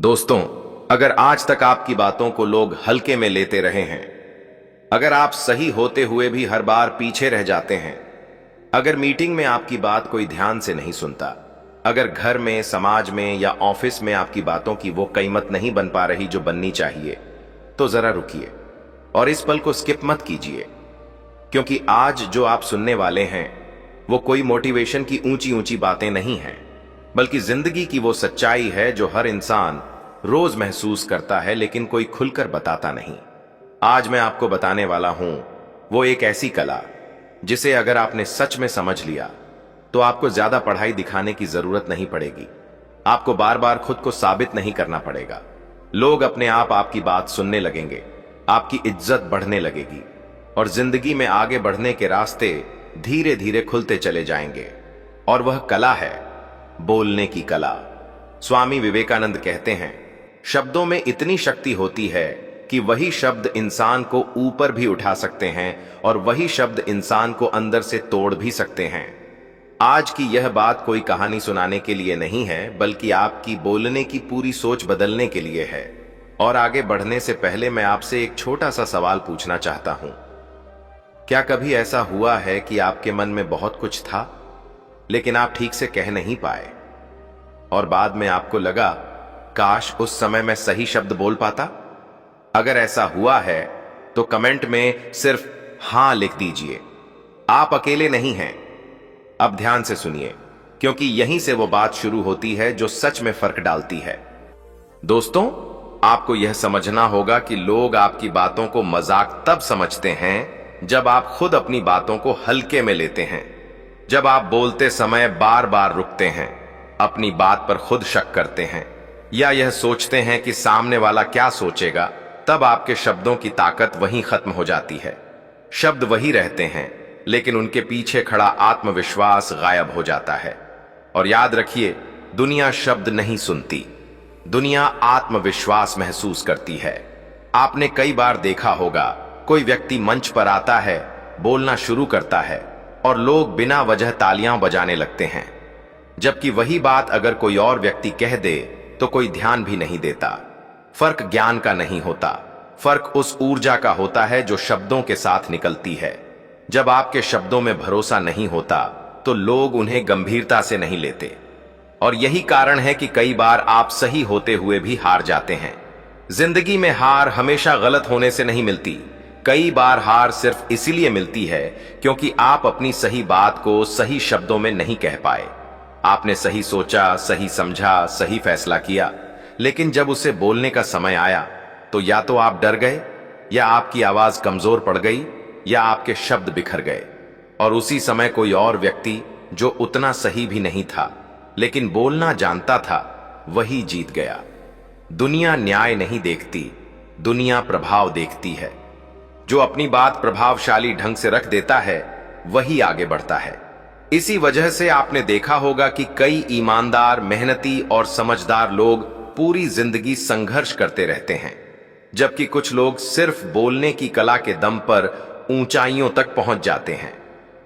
दोस्तों, अगर आज तक आपकी बातों को लोग हल्के में लेते रहे हैं, अगर आप सही होते हुए भी हर बार पीछे रह जाते हैं, अगर मीटिंग में आपकी बात कोई ध्यान से नहीं सुनता, अगर घर में, समाज में या ऑफिस में आपकी बातों की वो कीमत नहीं बन पा रही जो बननी चाहिए, तो जरा रुकिए और इस पल को स्किप मत कीजिए, क्योंकि आज जो आप सुनने वाले हैं वो कोई मोटिवेशन की ऊंची ऊंची बातें नहीं हैं, बल्कि जिंदगी की वो सच्चाई है जो हर इंसान रोज महसूस करता है लेकिन कोई खुलकर बताता नहीं। आज मैं आपको बताने वाला हूं वो एक ऐसी कला जिसे अगर आपने सच में समझ लिया तो आपको ज्यादा पढ़ाई दिखाने की जरूरत नहीं पड़ेगी, आपको बार बार खुद को साबित नहीं करना पड़ेगा। लोग अपने आप आपकी बात सुनने लगेंगे, आपकी इज्जत बढ़ने लगेगी और जिंदगी में आगे बढ़ने के रास्ते धीरे धीरे खुलते चले जाएंगे। और वह कला है बोलने की कला। स्वामी विवेकानंद कहते हैं, शब्दों में इतनी शक्ति होती है कि वही शब्द इंसान को ऊपर भी उठा सकते हैं और वही शब्द इंसान को अंदर से तोड़ भी सकते हैं। आज की यह बात कोई कहानी सुनाने के लिए नहीं है, बल्कि आपकी बोलने की पूरी सोच बदलने के लिए है। और आगे बढ़ने से पहले मैं आपसे एक छोटा सा सवाल पूछना चाहता हूं। क्या कभी ऐसा हुआ है कि आपके मन में बहुत कुछ था लेकिन आप ठीक से कह नहीं पाए और बाद में आपको लगा, काश उस समय मैं सही शब्द बोल पाता? अगर ऐसा हुआ है तो कमेंट में सिर्फ हां लिख दीजिए। आप अकेले नहीं हैं। अब ध्यान से सुनिए, क्योंकि यहीं से वो बात शुरू होती है जो सच में फर्क डालती है। दोस्तों, आपको यह समझना होगा कि लोग आपकी बातों को मजाक तब समझते हैं जब आप खुद अपनी बातों को हल्के में लेते हैं। जब आप बोलते समय बार बार रुकते हैं, अपनी बात पर खुद शक करते हैं या यह सोचते हैं कि सामने वाला क्या सोचेगा, तब आपके शब्दों की ताकत वहीं खत्म हो जाती है। शब्द वही रहते हैं लेकिन उनके पीछे खड़ा आत्मविश्वास गायब हो जाता है। और याद रखिए, दुनिया शब्द नहीं सुनती, दुनिया आत्मविश्वास महसूस करती है। आपने कई बार देखा होगा, कोई व्यक्ति मंच पर आता है, बोलना शुरू करता है और लोग बिना वजह तालियां बजाने लगते हैं, जबकि वही बात अगर कोई और व्यक्ति कह दे तो कोई ध्यान भी नहीं देता। फर्क ज्ञान का नहीं होता, फर्क उस ऊर्जा का होता है जो शब्दों के साथ निकलती है। जब आपके शब्दों में भरोसा नहीं होता तो लोग उन्हें गंभीरता से नहीं लेते। और यही कारण है कि कई बार आप सही होते हुए भी हार जाते हैं। जिंदगी में हार हमेशा गलत होने से नहीं मिलती। कई बार हार सिर्फ इसीलिए मिलती है क्योंकि आप अपनी सही बात को सही शब्दों में नहीं कह पाए। आपने सही सोचा, सही समझा, सही फैसला किया, लेकिन जब उसे बोलने का समय आया तो या तो आप डर गए, या आपकी आवाज कमजोर पड़ गई, या आपके शब्द बिखर गए। और उसी समय कोई और व्यक्ति जो उतना सही भी नहीं था लेकिन बोलना जानता था, वही जीत गया। दुनिया न्याय नहीं देखती, दुनिया प्रभाव देखती है। जो अपनी बात प्रभावशाली ढंग से रख देता है वही आगे बढ़ता है। इसी वजह से आपने देखा होगा कि कई ईमानदार, मेहनती और समझदार लोग पूरी जिंदगी संघर्ष करते रहते हैं, जबकि कुछ लोग सिर्फ बोलने की कला के दम पर ऊंचाइयों तक पहुंच जाते हैं।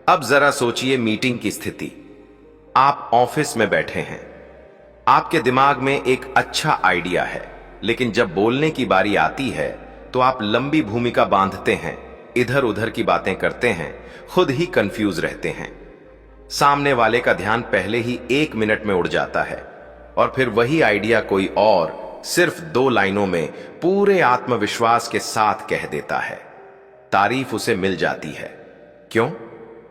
अब जरा सोचिए मीटिंग की स्थिति। आप ऑफिस में बैठे हैं, आपके दिमाग में एक अच्छा आइडिया है, लेकिन जब बोलने की बारी आती है तो आप लंबी भूमिका बांधते हैं, इधर उधर की बातें करते हैं, खुद ही कंफ्यूज रहते हैं। सामने वाले का ध्यान पहले ही 1 मिनट में उड़ जाता है और फिर वही आइडिया कोई और सिर्फ 2 लाइनों में पूरे आत्मविश्वास के साथ कह देता है। तारीफ उसे मिल जाती है। क्यों?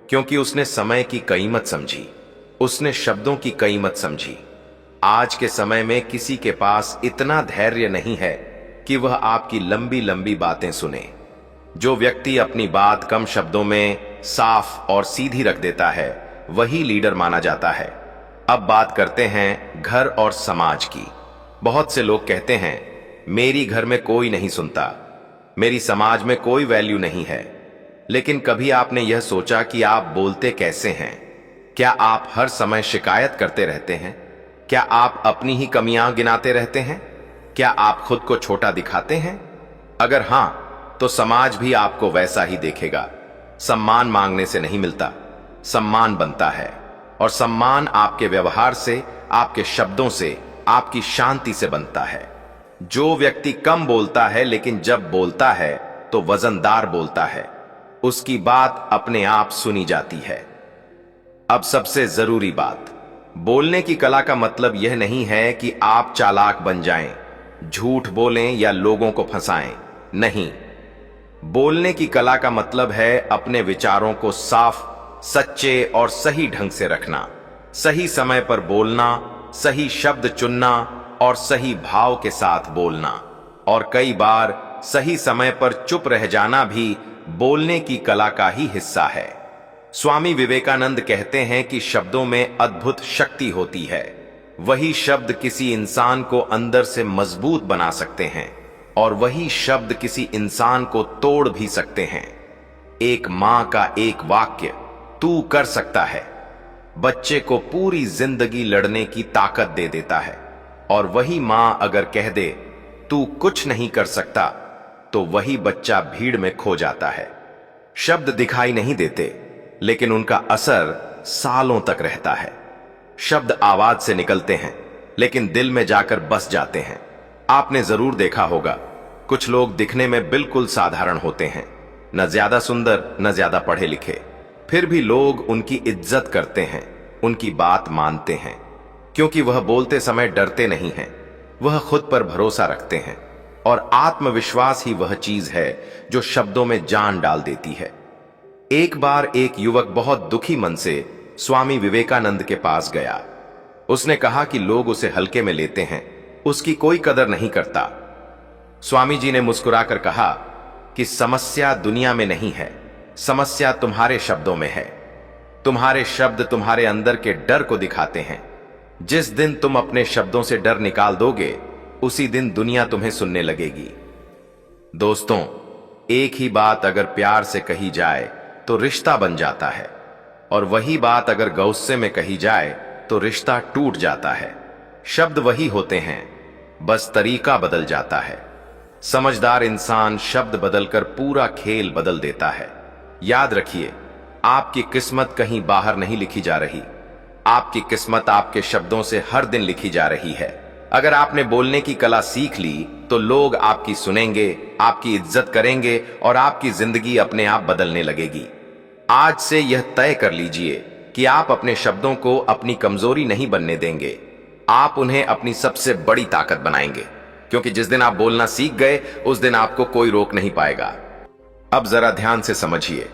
क्योंकि उसने समय की कीमत समझी, उसने शब्दों की कीमत समझी। आज के समय में किसी के पास इतना धैर्य नहीं है कि वह आपकी लंबी लंबी बातें सुने। जो व्यक्ति अपनी बात कम शब्दों में साफ और सीधी रख देता है वही लीडर माना जाता है। अब बात करते हैं घर और समाज की। बहुत से लोग कहते हैं, मेरी घर में कोई नहीं सुनता, मेरी समाज में कोई वैल्यू नहीं है। लेकिन कभी आपने यह सोचा कि आप बोलते कैसे हैं? क्या आप हर समय शिकायत करते रहते हैं? क्या आप अपनी ही कमियां गिनाते रहते हैं? क्या आप खुद को छोटा दिखाते हैं? अगर हां, तो समाज भी आपको वैसा ही देखेगा। सम्मान मांगने से नहीं मिलता, सम्मान बनता है। और सम्मान आपके व्यवहार से, आपके शब्दों से, आपकी शांति से बनता है। जो व्यक्ति कम बोलता है लेकिन जब बोलता है तो वजनदार बोलता है, उसकी बात अपने आप सुनी जाती है। अब सबसे जरूरी बात, बोलने की कला का मतलब यह नहीं है कि आप चालाक बन जाएं, झूठ बोलें या लोगों को फंसाएं। नहीं, बोलने की कला का मतलब है अपने विचारों को साफ, सच्चे और सही ढंग से रखना, सही समय पर बोलना, सही शब्द चुनना और सही भाव के साथ बोलना। और कई बार सही समय पर चुप रह जाना भी बोलने की कला का ही हिस्सा है। स्वामी विवेकानंद कहते हैं कि शब्दों में अद्भुत शक्ति होती है। वही शब्द किसी इंसान को अंदर से मजबूत बना सकते हैं और वही शब्द किसी इंसान को तोड़ भी सकते हैं। एक मां का एक वाक्य, तू कर सकता है, बच्चे को पूरी जिंदगी लड़ने की ताकत दे देता है। और वही मां अगर कह दे तू कुछ नहीं कर सकता, तो वही बच्चा भीड़ में खो जाता है। शब्द दिखाई नहीं देते लेकिन उनका असर सालों तक रहता है। शब्द आवाज से निकलते हैं लेकिन दिल में जाकर बस जाते हैं। आपने जरूर देखा होगा, कुछ लोग दिखने में बिल्कुल साधारण होते हैं, न ज्यादा सुंदर न ज्यादा पढ़े लिखे, फिर भी लोग उनकी इज्जत करते हैं, उनकी बात मानते हैं, क्योंकि वह बोलते समय डरते नहीं हैं, वह खुद पर भरोसा रखते हैं। और आत्मविश्वास ही वह चीज है जो शब्दों में जान डाल देती है। एक बार एक युवक बहुत दुखी मन से स्वामी विवेकानंद के पास गया। उसने कहा कि लोग उसे हल्के में लेते हैं, उसकी कोई कदर नहीं करता। स्वामी जी ने मुस्कुराकर कहा कि समस्या दुनिया में नहीं है, समस्या तुम्हारे शब्दों में है। तुम्हारे शब्द तुम्हारे अंदर के डर को दिखाते हैं। जिस दिन तुम अपने शब्दों से डर निकाल दोगे, उसी दिन दुनिया तुम्हें सुनने लगेगी। दोस्तों, एक ही बात अगर प्यार से कही जाए तो रिश्ता बन जाता है, और वही बात अगर गुस्से में कही जाए तो रिश्ता टूट जाता है। शब्द वही होते हैं, बस तरीका बदल जाता है। समझदार इंसान शब्द बदलकर पूरा खेल बदल देता है। याद रखिए, आपकी किस्मत कहीं बाहर नहीं लिखी जा रही, आपकी किस्मत आपके शब्दों से हर दिन लिखी जा रही है। अगर आपने बोलने की कला सीख ली तो लोग आपकी सुनेंगे, आपकी इज्जत करेंगे और आपकी जिंदगी अपने आप बदलने लगेगी। आज से यह तय कर लीजिए कि आप अपने शब्दों को अपनी कमजोरी नहीं बनने देंगे, आप उन्हें अपनी सबसे बड़ी ताकत बनाएंगे, क्योंकि जिस दिन आप बोलना सीख गए उस दिन आपको कोई रोक नहीं पाएगा। अब जरा ध्यान से समझिए,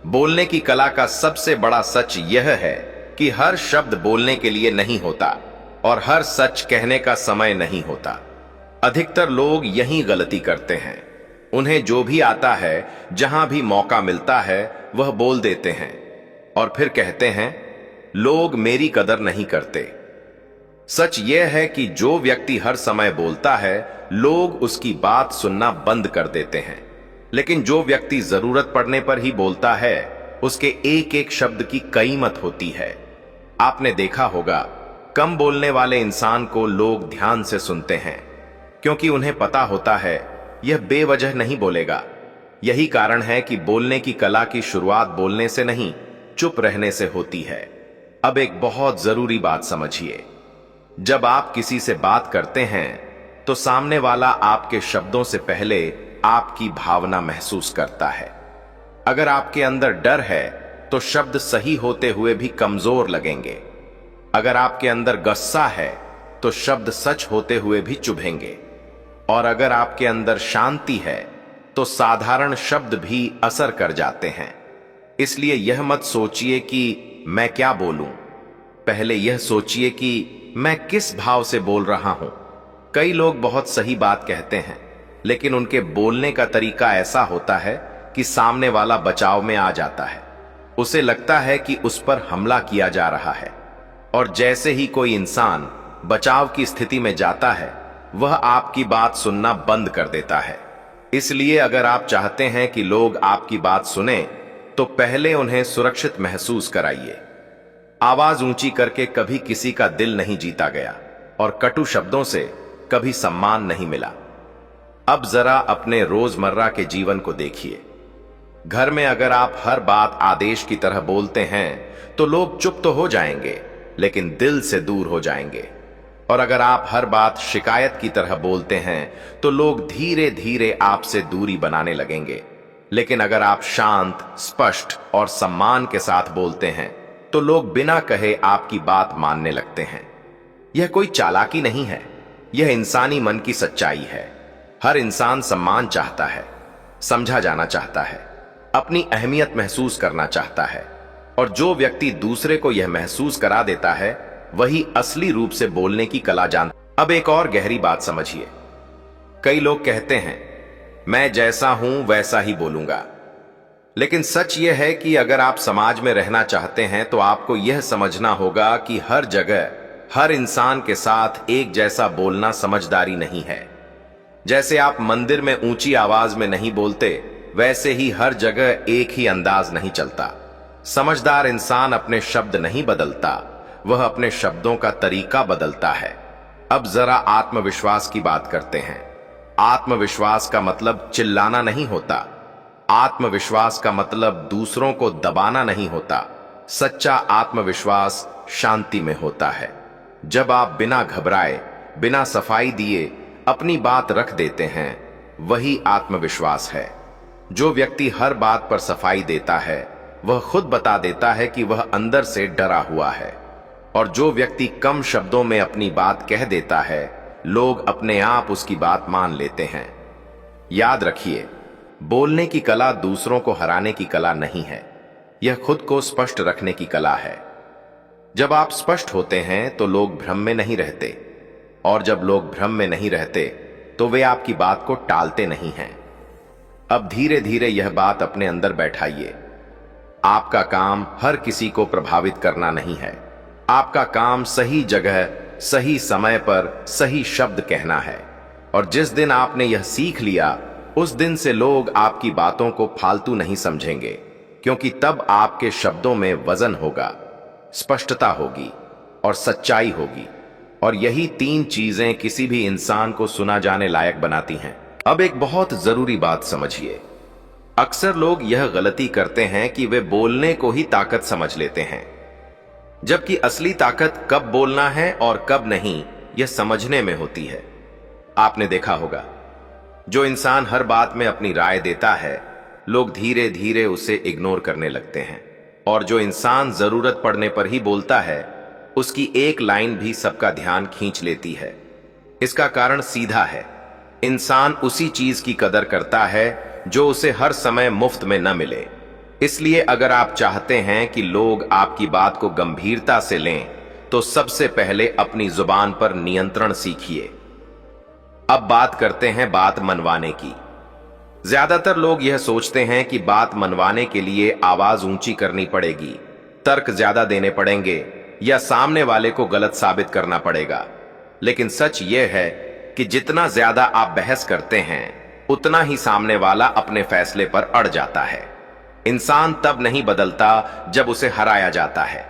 बोलने की कला का सबसे बड़ा सच यह है कि हर शब्द बोलने के लिए नहीं होता और हर सच कहने का समय नहीं होता। अधिकतर लोग यही गलती करते हैं। उन्हें जो भी आता है, जहां भी मौका मिलता है, वह बोल देते हैं और फिर कहते हैं लोग मेरी कदर नहीं करते। सच यह है कि जो व्यक्ति हर समय बोलता है, लोग उसकी बात सुनना बंद कर देते हैं, लेकिन जो व्यक्ति जरूरत पड़ने पर ही बोलता है, उसके एक एक शब्द की कीमत होती है। आपने देखा होगा, कम बोलने वाले इंसान को लोग ध्यान से सुनते हैं, क्योंकि उन्हें पता होता है यह बेवजह नहीं बोलेगा। यही कारण है कि बोलने की कला की शुरुआत बोलने से नहीं, चुप रहने से होती है। अब एक बहुत जरूरी बात समझिए, जब आप किसी से बात करते हैं तो सामने वाला आपके शब्दों से पहले आपकी भावना महसूस करता है। अगर आपके अंदर डर है तो शब्द सही होते हुए भी कमजोर लगेंगे। अगर आपके अंदर गुस्सा है तो शब्द सच होते हुए भी चुभेंगे। और अगर आपके अंदर शांति है तो साधारण शब्द भी असर कर जाते हैं। इसलिए यह मत सोचिए कि मैं क्या बोलूं, पहले यह सोचिए कि मैं किस भाव से बोल रहा हूं। कई लोग बहुत सही बात कहते हैं, लेकिन उनके बोलने का तरीका ऐसा होता है कि सामने वाला बचाव में आ जाता है। उसे लगता है कि उस पर हमला किया जा रहा है, और जैसे ही कोई इंसान बचाव की स्थिति में जाता है, वह आपकी बात सुनना बंद कर देता है। इसलिए अगर आप चाहते हैं कि लोग आपकी बात सुने, तो पहले उन्हें सुरक्षित महसूस कराइए। आवाज ऊंची करके कभी किसी का दिल नहीं जीता गया, और कटु शब्दों से कभी सम्मान नहीं मिला। अब जरा अपने रोजमर्रा के जीवन को देखिए। घर में अगर आप हर बात आदेश की तरह बोलते हैं तो लोग चुप तो हो जाएंगे, लेकिन दिल से दूर हो जाएंगे। और अगर आप हर बात शिकायत की तरह बोलते हैं तो लोग धीरे धीरे आपसे दूरी बनाने लगेंगे। लेकिन अगर आप शांत, स्पष्ट और सम्मान के साथ बोलते हैं तो लोग बिना कहे आपकी बात मानने लगते हैं। यह कोई चालाकी नहीं है, यह इंसानी मन की सच्चाई है। हर इंसान सम्मान चाहता है, समझा जाना चाहता है, अपनी अहमियत महसूस करना चाहता है, और जो व्यक्ति दूसरे को यह महसूस करा देता है वही असली रूप से बोलने की कला जानता। अब एक और गहरी बात समझिए। कई लोग कहते हैं मैं जैसा हूं वैसा ही बोलूंगा, लेकिन सच यह है कि अगर आप समाज में रहना चाहते हैं तो आपको यह समझना होगा कि हर जगह हर इंसान के साथ एक जैसा बोलना समझदारी नहीं है। जैसे आप मंदिर में ऊंची आवाज में नहीं बोलते, वैसे ही हर जगह एक ही अंदाज नहीं चलता। समझदार इंसान अपने शब्द नहीं बदलता, वह अपने शब्दों का तरीका बदलता है। अब जरा आत्मविश्वास की बात करते हैं। आत्मविश्वास का मतलब चिल्लाना नहीं होता। आत्मविश्वास का मतलब दूसरों को दबाना नहीं होता। सच्चा आत्मविश्वास शांति में होता है। जब आप बिना घबराए, बिना सफाई दिए अपनी बात रख देते हैं, वही आत्मविश्वास है। जो व्यक्ति हर बात पर सफाई देता है वह खुद बता देता है कि वह अंदर से डरा हुआ है, और जो व्यक्ति कम शब्दों में अपनी बात कह देता है लोग अपने आप उसकी बात मान लेते हैं। याद रखिए, बोलने की कला दूसरों को हराने की कला नहीं है, यह खुद को स्पष्ट रखने की कला है। जब आप स्पष्ट होते हैं तो लोग भ्रम में नहीं रहते, और जब लोग भ्रम में नहीं रहते तो वे आपकी बात को टालते नहीं हैं। अब धीरे धीरे यह बात अपने अंदर बैठाइए। आपका काम हर किसी को प्रभावित करना नहीं है। आपका काम सही जगह, सही समय पर सही शब्द कहना है। और जिस दिन आपने यह सीख लिया, उस दिन से लोग आपकी बातों को फालतू नहीं समझेंगे, क्योंकि तब आपके शब्दों में वजन होगा, स्पष्टता होगी और सच्चाई होगी। और यही तीन चीजें किसी भी इंसान को सुना जाने लायक बनाती हैं। अब एक बहुत जरूरी बात समझिए। अक्सर लोग यह गलती करते हैं कि वे बोलने को ही ताकत समझ लेते हैं, जबकि असली ताकत कब बोलना है और कब नहीं यह समझने में होती है। आपने देखा होगा, जो इंसान हर बात में अपनी राय देता है लोग धीरे धीरे उसे इग्नोर करने लगते हैं, और जो इंसान जरूरत पड़ने पर ही बोलता है उसकी एक लाइन भी सबका ध्यान खींच लेती है। इसका कारण सीधा है, इंसान उसी चीज की कदर करता है जो उसे हर समय मुफ्त में न मिले। इसलिए अगर आप चाहते हैं कि लोग आपकी बात को गंभीरता से लें तो सबसे पहले अपनी जुबान पर नियंत्रण सीखिए। अब बात करते हैं बात मनवाने की। ज्यादातर लोग यह सोचते हैं कि बात मनवाने के लिए आवाज ऊंची करनी पड़ेगी, तर्क ज्यादा देने पड़ेंगे या सामने वाले को गलत साबित करना पड़ेगा। लेकिन सच यह है कि जितना ज्यादा आप बहस करते हैं उतना ही सामने वाला अपने फैसले पर अड़ जाता है। इंसान तब नहीं बदलता जब उसे हराया जाता है,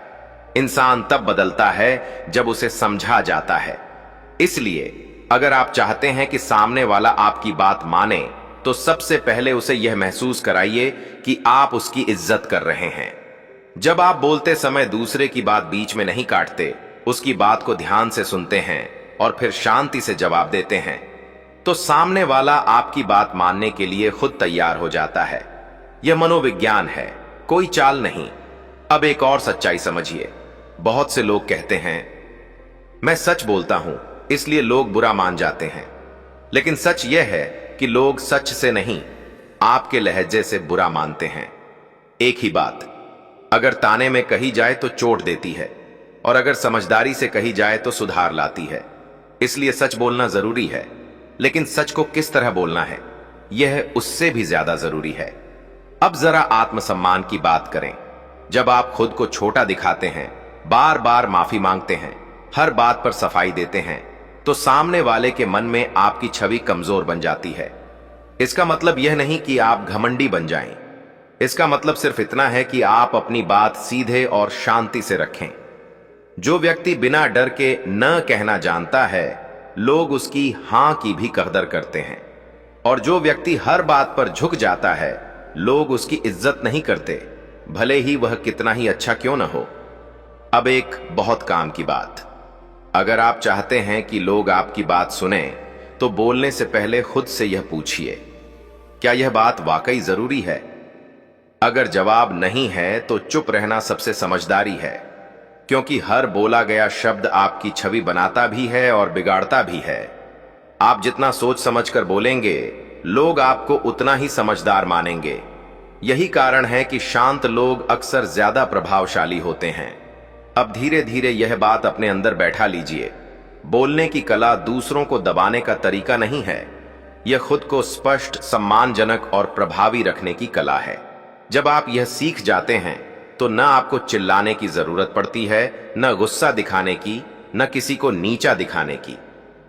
इंसान तब बदलता है जब उसे समझा जाता है। इसलिए अगर आप चाहते हैं कि सामने वाला आपकी बात माने तो सबसे पहले उसे यह महसूस कराइए कि आप उसकी इज्जत कर रहे हैं। जब आप बोलते समय दूसरे की बात बीच में नहीं काटते, उसकी बात को ध्यान से सुनते हैं और फिर शांति से जवाब देते हैं, तो सामने वाला आपकी बात मानने के लिए खुद तैयार हो जाता है। यह मनोविज्ञान है, कोई चाल नहीं। अब एक और सच्चाई समझिए। बहुत से लोग कहते हैं मैं सच बोलता हूं इसलिए लोग बुरा मान जाते हैं, लेकिन सच यह है कि लोग सच से नहीं, आपके लहजे से बुरा मानते हैं। एक ही बात अगर ताने में कही जाए तो चोट देती है, और अगर समझदारी से कही जाए तो सुधार लाती है। इसलिए सच बोलना जरूरी है, लेकिन सच को किस तरह बोलना है यह उससे भी ज्यादा जरूरी है। अब जरा आत्मसम्मान की बात करें। जब आप खुद को छोटा दिखाते हैं, बार बार माफी मांगते हैं, हर बात पर सफाई देते हैं, तो सामने वाले के मन में आपकी छवि कमजोर बन जाती है। इसका मतलब यह नहीं कि आप घमंडी बन जाएं, इसका मतलब सिर्फ इतना है कि आप अपनी बात सीधे और शांति से रखें। जो व्यक्ति बिना डर के न कहना जानता है, लोग उसकी हां की भी कदर करते हैं, और जो व्यक्ति हर बात पर झुक जाता है, लोग उसकी इज्जत नहीं करते, भले ही वह कितना ही अच्छा क्यों न हो। अब एक बहुत काम की बात, अगर आप चाहते हैं कि लोग आपकी बात सुने तो बोलने से पहले खुद से यह पूछिए, क्या यह बात वाकई जरूरी है? अगर जवाब नहीं है तो चुप रहना सबसे समझदारी है, क्योंकि हर बोला गया शब्द आपकी छवि बनाता भी है और बिगाड़ता भी है। आप जितना सोच समझकर बोलेंगे, लोग आपको उतना ही समझदार मानेंगे। यही कारण है कि शांत लोग अक्सर ज्यादा प्रभावशाली होते हैं। अब धीरे धीरे यह बात अपने अंदर बैठा लीजिए। बोलने की कला दूसरों को दबाने का तरीका नहीं है, यह खुद को स्पष्ट, सम्मानजनक और प्रभावी रखने की कला है। जब आप यह सीख जाते हैं तो न आपको चिल्लाने की जरूरत पड़ती है, न गुस्सा दिखाने की, न किसी को नीचा दिखाने की।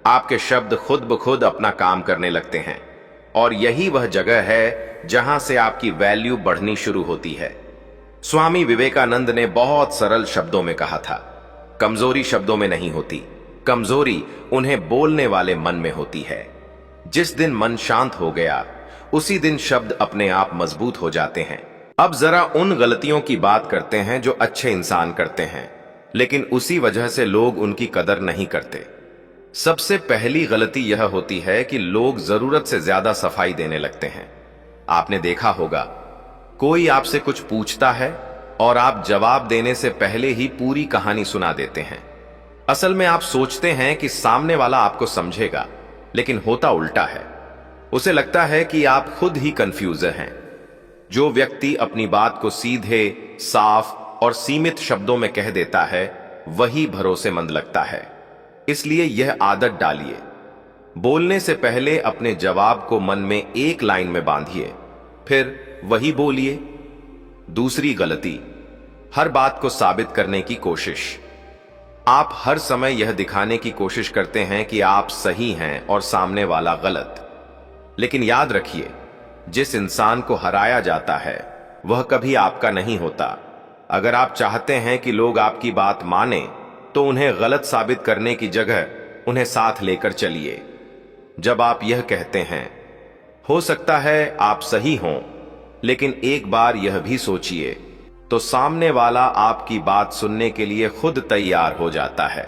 आपके शब्द खुद ब खुद अपना काम करने लगते हैं, और यही वह जगह है जहां से आपकी वैल्यू बढ़नी शुरू होती है। स्वामी विवेकानंद ने बहुत सरल शब्दों में कहा था, कमजोरी शब्दों में नहीं होती, कमजोरी उन्हें बोलने वाले मन में होती है। जिस दिन मन शांत हो गया, उसी दिन शब्द अपने आप मजबूत हो जाते हैं। अब जरा उन गलतियों की बात करते हैं जो अच्छे इंसान करते हैं, लेकिन उसी वजह से लोग उनकी कदर नहीं करते। सबसे पहली गलती यह होती है कि लोग जरूरत से ज्यादा सफाई देने लगते हैं। आपने देखा होगा, कोई आपसे कुछ पूछता है और आप जवाब देने से पहले ही पूरी कहानी सुना देते हैं। असल में आप सोचते हैं कि सामने वाला आपको समझेगा, लेकिन होता उल्टा है। उसे लगता है कि आप खुद ही कंफ्यूज हैं। जो व्यक्ति अपनी बात को सीधे, साफ और सीमित शब्दों में कह देता है, वही भरोसेमंद लगता है। इसलिए यह आदत डालिए, बोलने से पहले अपने जवाब को मन में एक लाइन में बांधिए, फिर वही बोलिए। दूसरी गलती, हर बात को साबित करने की कोशिश। आप हर समय यह दिखाने की कोशिश करते हैं कि आप सही हैं और सामने वाला गलत। लेकिन याद रखिए, जिस इंसान को हराया जाता है वह कभी आपका नहीं होता। अगर आप चाहते हैं कि लोग आपकी बात माने, तो उन्हें गलत साबित करने की जगह उन्हें साथ लेकर चलिए। जब आप यह कहते हैं, हो सकता है आप सही हों, लेकिन एक बार यह भी सोचिए, तो सामने वाला आपकी बात सुनने के लिए खुद तैयार हो जाता है।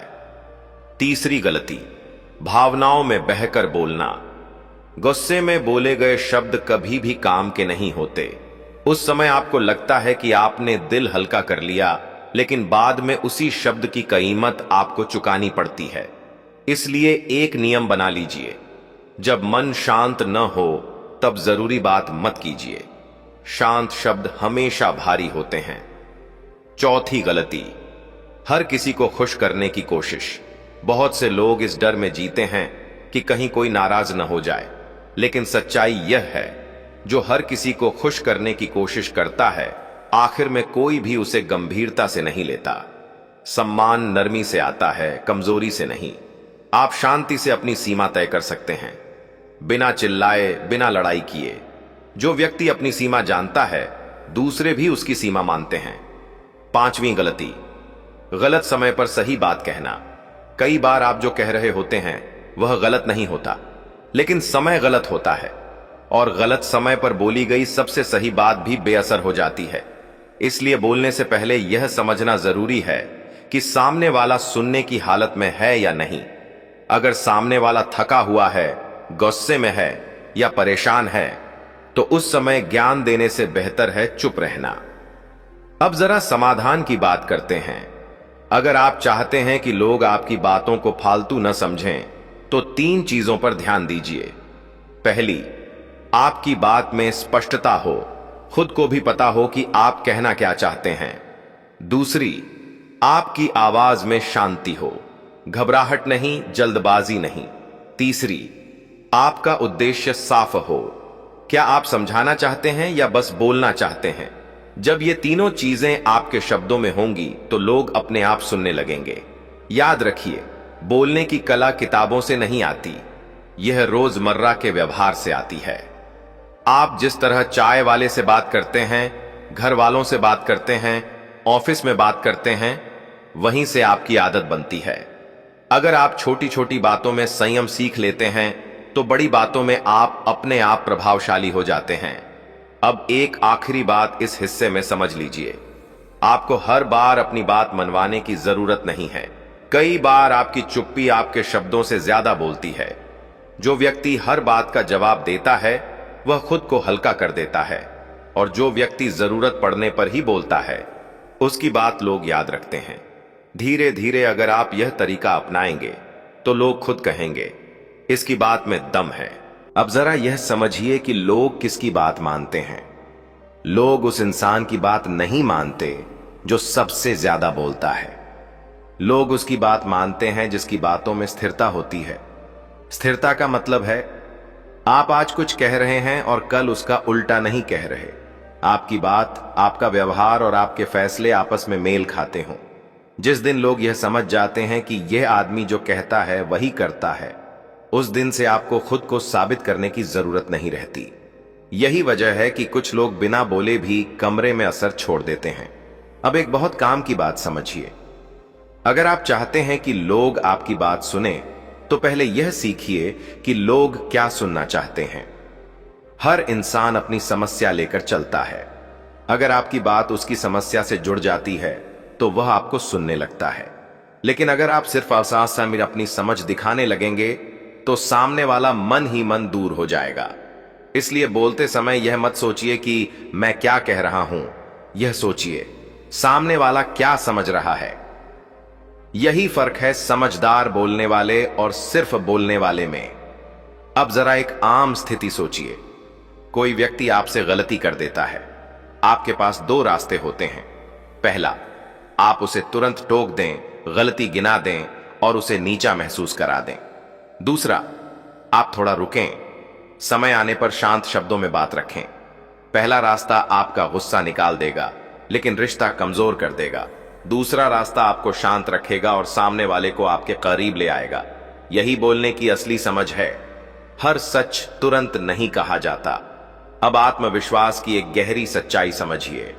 तीसरी गलती, भावनाओं में बहकर बोलना। गुस्से में बोले गए शब्द कभी भी काम के नहीं होते। उस समय आपको लगता है कि आपने दिल हल्का कर लिया, लेकिन बाद में उसी शब्द की कीमत आपको चुकानी पड़ती है। इसलिए एक नियम बना लीजिए, जब मन शांत न हो तब जरूरी बात मत कीजिए। शांत शब्द हमेशा भारी होते हैं। चौथी गलती, हर किसी को खुश करने की कोशिश। बहुत से लोग इस डर में जीते हैं कि कहीं कोई नाराज न हो जाए, लेकिन सच्चाई यह है, जो हर किसी को खुश करने की कोशिश करता है, आखिर में कोई भी उसे गंभीरता से नहीं लेता। सम्मान नरमी से आता है, कमजोरी से नहीं। आप शांति से अपनी सीमा तय कर सकते हैं, बिना चिल्लाए, बिना लड़ाई किए। जो व्यक्ति अपनी सीमा जानता है, दूसरे भी उसकी सीमा मानते हैं। पांचवी गलती, गलत समय पर सही बात कहना। कई बार आप जो कह रहे होते हैं वह गलत नहीं होता, लेकिन समय गलत होता है, और गलत समय पर बोली गई सबसे सही बात भी बेअसर हो जाती है। इसलिए बोलने से पहले यह समझना जरूरी है कि सामने वाला सुनने की हालत में है या नहीं। अगर सामने वाला थका हुआ है, गुस्से में है या परेशान है, तो उस समय ज्ञान देने से बेहतर है चुप रहना। अब जरा समाधान की बात करते हैं। अगर आप चाहते हैं कि लोग आपकी बातों को फालतू न समझें, तो 3 चीजों पर ध्यान दीजिए। पहली, आपकी बात में स्पष्टता हो, खुद को भी पता हो कि आप कहना क्या चाहते हैं। दूसरी, आपकी आवाज में शांति हो, घबराहट नहीं, जल्दबाजी नहीं। तीसरी, आपका उद्देश्य साफ हो, क्या आप समझाना चाहते हैं या बस बोलना चाहते हैं। जब ये तीनों चीजें आपके शब्दों में होंगी तो लोग अपने आप सुनने लगेंगे। याद रखिए, बोलने की कला किताबों से नहीं आती, यह रोजमर्रा के व्यवहार से आती है। आप जिस तरह चाय वाले से बात करते हैं, घर वालों से बात करते हैं, ऑफिस में बात करते हैं, वहीं से आपकी आदत बनती है। अगर आप छोटी छोटी बातों में संयम सीख लेते हैं, तो बड़ी बातों में आप अपने आप प्रभावशाली हो जाते हैं। अब एक आखिरी बात इस हिस्से में समझ लीजिए, आपको हर बार अपनी बात मनवाने की जरूरत नहीं है। कई बार आपकी चुप्पी आपके शब्दों से ज्यादा बोलती है। जो व्यक्ति हर बात का जवाब देता है वह खुद को हल्का कर देता है, और जो व्यक्ति जरूरत पड़ने पर ही बोलता है उसकी बात लोग याद रखते हैं। धीरे धीरे अगर आप यह तरीका अपनाएंगे तो लोग खुद कहेंगे इसकी बात में दम है। अब जरा यह समझिए कि लोग किसकी बात मानते हैं। लोग उस इंसान की बात नहीं मानते जो सबसे ज्यादा बोलता है। लोग उसकी बात मानते हैं जिसकी बातों में स्थिरता होती है। स्थिरता का मतलब है आप आज कुछ कह रहे हैं और कल उसका उल्टा नहीं कह रहे। आपकी बात, आपका व्यवहार और आपके फैसले आपस में मेल खाते हों। जिस दिन लोग यह समझ जाते हैं कि यह आदमी जो कहता है वही करता है, उस दिन से आपको खुद को साबित करने की जरूरत नहीं रहती। यही वजह है कि कुछ लोग बिना बोले भी कमरे में असर छोड़ देते हैं। अब एक बहुत काम की बात समझिए। अगर आप चाहते हैं कि लोग आपकी बात सुने तो पहले यह सीखिए कि लोग क्या सुनना चाहते हैं। हर इंसान अपनी समस्या लेकर चलता है। अगर आपकी बात उसकी समस्या से जुड़ जाती है तो वह आपको सुनने लगता है। लेकिन अगर आप सिर्फ आसासा में अपनी समझ दिखाने लगेंगे तो सामने वाला मन ही मन दूर हो जाएगा। इसलिए बोलते समय यह मत सोचिए कि मैं क्या कह रहा हूं, यह सोचिए सामने वाला क्या समझ रहा है। यही फर्क है समझदार बोलने वाले और सिर्फ बोलने वाले में। अब जरा एक आम स्थिति सोचिए। कोई व्यक्ति आपसे गलती कर देता है। आपके पास दो रास्ते होते हैं। पहला, आप उसे तुरंत टोक दें, गलती गिना दें और उसे नीचा महसूस करा दें। दूसरा, आप थोड़ा रुकें, समय आने पर शांत शब्दों में बात रखें। पहला रास्ता आपका गुस्सा निकाल देगा लेकिन रिश्ता कमजोर कर देगा। दूसरा रास्ता आपको शांत रखेगा और सामने वाले को आपके करीब ले आएगा। यही बोलने की असली समझ है। हर सच तुरंत नहीं कहा जाता। अब आत्मविश्वास की एक गहरी सच्चाई समझिए।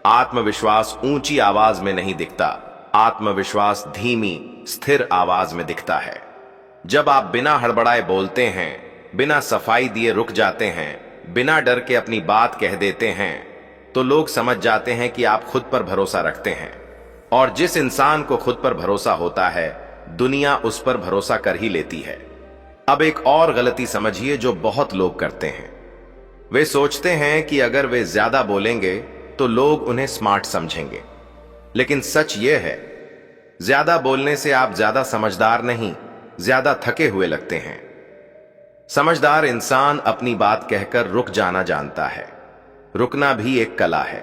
आत्मविश्वास ऊंची आवाज में नहीं दिखता, आत्मविश्वास धीमी स्थिर आवाज में दिखता है। जब आप बिना हड़बड़ाए बोलते हैं, बिना सफाई दिए रुक जाते हैं, बिना डर के अपनी बात कह देते हैं, तो लोग समझ जाते हैं कि आप खुद पर भरोसा रखते हैं। और जिस इंसान को खुद पर भरोसा होता है, दुनिया उस पर भरोसा कर ही लेती है। अब एक और गलती समझिए जो बहुत लोग करते हैं। वे सोचते हैं कि अगर वे ज्यादा बोलेंगे तो लोग उन्हें स्मार्ट समझेंगे। लेकिन सच यह है, ज्यादा बोलने से आप ज्यादा समझदार नहीं, ज्यादा थके हुए लगते हैं। समझदार इंसान अपनी बात कहकर रुक जाना जानता है। रुकना भी एक कला है।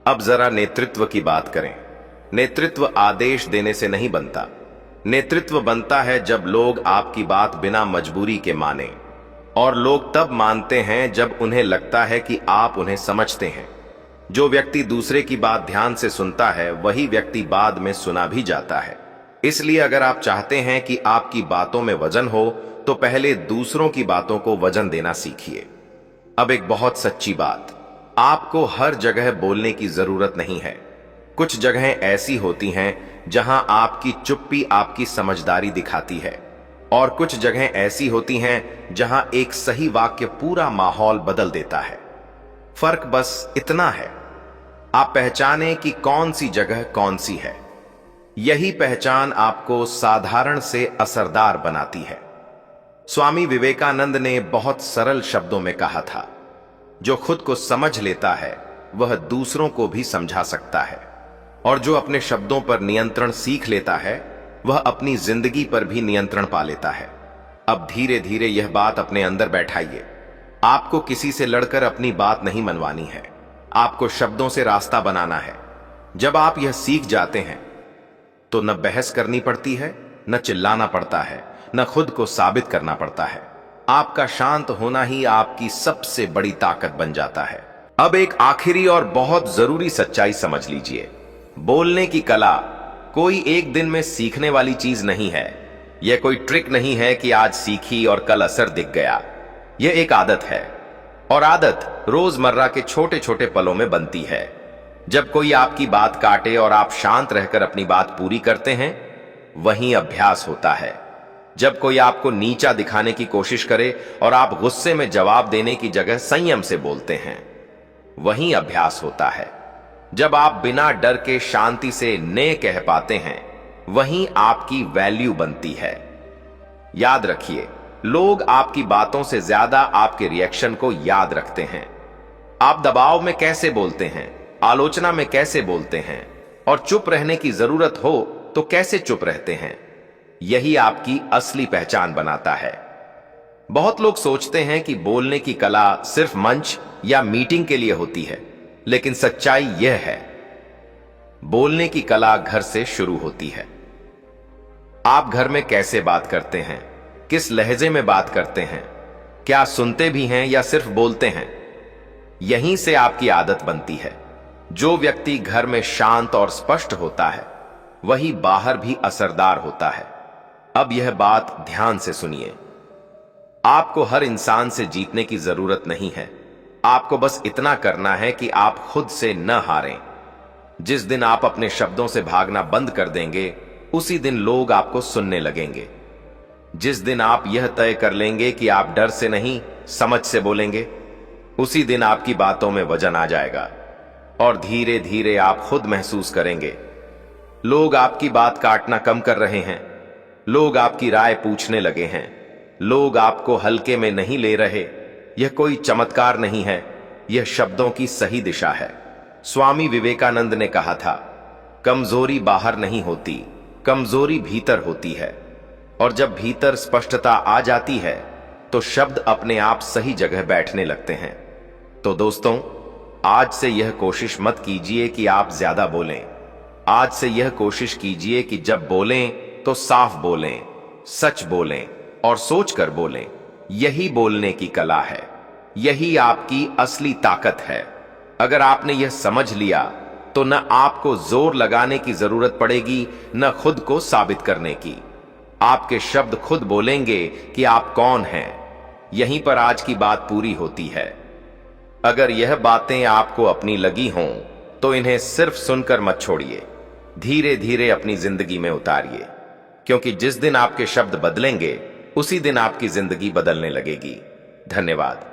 अब जरा नेतृत्व की बात करें। नेतृत्व आदेश देने से नहीं बनता। नेतृत्व बनता है जब लोग आपकी बात बिना मजबूरी के माने, और लोग तब मानते हैं जब उन्हें लगता है कि आप उन्हें समझते हैं। जो व्यक्ति दूसरे की बात ध्यान से सुनता है वही व्यक्ति बाद में सुना भी जाता है। इसलिए अगर आप चाहते हैं कि आपकी बातों में वजन हो तो पहले दूसरों की बातों को वजन देना सीखिए। अब एक बहुत सच्ची बात, आपको हर जगह बोलने की जरूरत नहीं है। कुछ जगहें ऐसी होती हैं जहां आपकी चुप्पी आपकी समझदारी दिखाती है, और कुछ जगहें ऐसी होती हैं जहां एक सही वाक्य पूरा माहौल बदल देता है। फर्क बस इतना है, आप पहचाने कि कौन सी जगह कौन सी है। यही पहचान आपको साधारण से असरदार बनाती है। स्वामी विवेकानंद ने बहुत सरल शब्दों में कहा था, जो खुद को समझ लेता है वह दूसरों को भी समझा सकता है, और जो अपने शब्दों पर नियंत्रण सीख लेता है वह अपनी जिंदगी पर भी नियंत्रण पा लेता है। अब धीरे धीरे यह बात अपने अंदर बैठाइए। आपको किसी से लड़कर अपनी बात नहीं मनवानी है, आपको शब्दों से रास्ता बनाना है। जब आप यह सीख जाते हैं तो न बहस करनी पड़ती है, न चिल्लाना पड़ता है, न खुद को साबित करना पड़ता है। आपका शांत होना ही आपकी सबसे बड़ी ताकत बन जाता है। अब एक आखिरी और बहुत जरूरी सच्चाई समझ लीजिए। बोलने की कला कोई एक दिन में सीखने वाली चीज नहीं है। यह कोई ट्रिक नहीं है कि आज सीखी और कल असर दिख गया। यह एक आदत है, और आदत रोजमर्रा के छोटे छोटे पलों में बनती है। जब कोई आपकी बात काटे और आप शांत रहकर अपनी बात पूरी करते हैं, वहीं अभ्यास होता है। जब कोई आपको नीचा दिखाने की कोशिश करे और आप गुस्से में जवाब देने की जगह संयम से बोलते हैं, वहीं अभ्यास होता है। जब आप बिना डर के शांति से ने कह पाते हैं, वहीं आपकी वैल्यू बनती है। याद रखिए, लोग आपकी बातों से ज्यादा आपके रिएक्शन को याद रखते हैं। आप दबाव में कैसे बोलते हैं, आलोचना में कैसे बोलते हैं और चुप रहने की जरूरत हो तो कैसे चुप रहते हैं, यही आपकी असली पहचान बनाता है। बहुत लोग सोचते हैं कि बोलने की कला सिर्फ मंच या मीटिंग के लिए होती है, लेकिन सच्चाई यह है, बोलने की कला घर से शुरू होती है। आप घर में कैसे बात करते हैं, किस लहजे में बात करते हैं, क्या सुनते भी हैं या सिर्फ बोलते हैं, यहीं से आपकी आदत बनती है। जो व्यक्ति घर में शांत और स्पष्ट होता है, वही बाहर भी असरदार होता है। अब यह बात ध्यान से सुनिए। आपको हर इंसान से जीतने की जरूरत नहीं है। आपको बस इतना करना है कि आप खुद से न हारें। जिस दिन आप अपने शब्दों से भागना बंद कर देंगे, उसी दिन लोग आपको सुनने लगेंगे। जिस दिन आप यह तय कर लेंगे कि आप डर से नहीं, समझ से बोलेंगे, उसी दिन आपकी बातों में वजन आ जाएगा और धीरे धीरे आप खुद महसूस करेंगे, लोग आपकी बात काटना कम कर रहे हैं, लोग आपकी राय पूछने लगे हैं, लोग आपको हल्के में नहीं ले रहे। यह कोई चमत्कार नहीं है, यह शब्दों की सही दिशा है। स्वामी विवेकानंद ने कहा था, कमजोरी बाहर नहीं होती, कमजोरी भीतर होती है। और जब भीतर स्पष्टता आ जाती है तो शब्द अपने आप सही जगह बैठने लगते हैं। तो दोस्तों, आज से यह कोशिश मत कीजिए कि आप ज्यादा बोलें। आज से यह कोशिश कीजिए कि जब बोलें तो साफ बोलें, सच बोलें और सोचकर बोलें। यही बोलने की कला है, यही आपकी असली ताकत है। अगर आपने यह समझ लिया तो न आपको जोर लगाने की जरूरत पड़ेगी, न खुद को साबित करने की। आपके शब्द खुद बोलेंगे कि आप कौन हैं। यहीं पर आज की बात पूरी होती है। अगर यह बातें आपको अपनी लगी हों तो इन्हें सिर्फ सुनकर मत छोड़िए, धीरे धीरे अपनी जिंदगी में उतारिए, क्योंकि जिस दिन आपके शब्द बदलेंगे, उसी दिन आपकी जिंदगी बदलने लगेगी। धन्यवाद।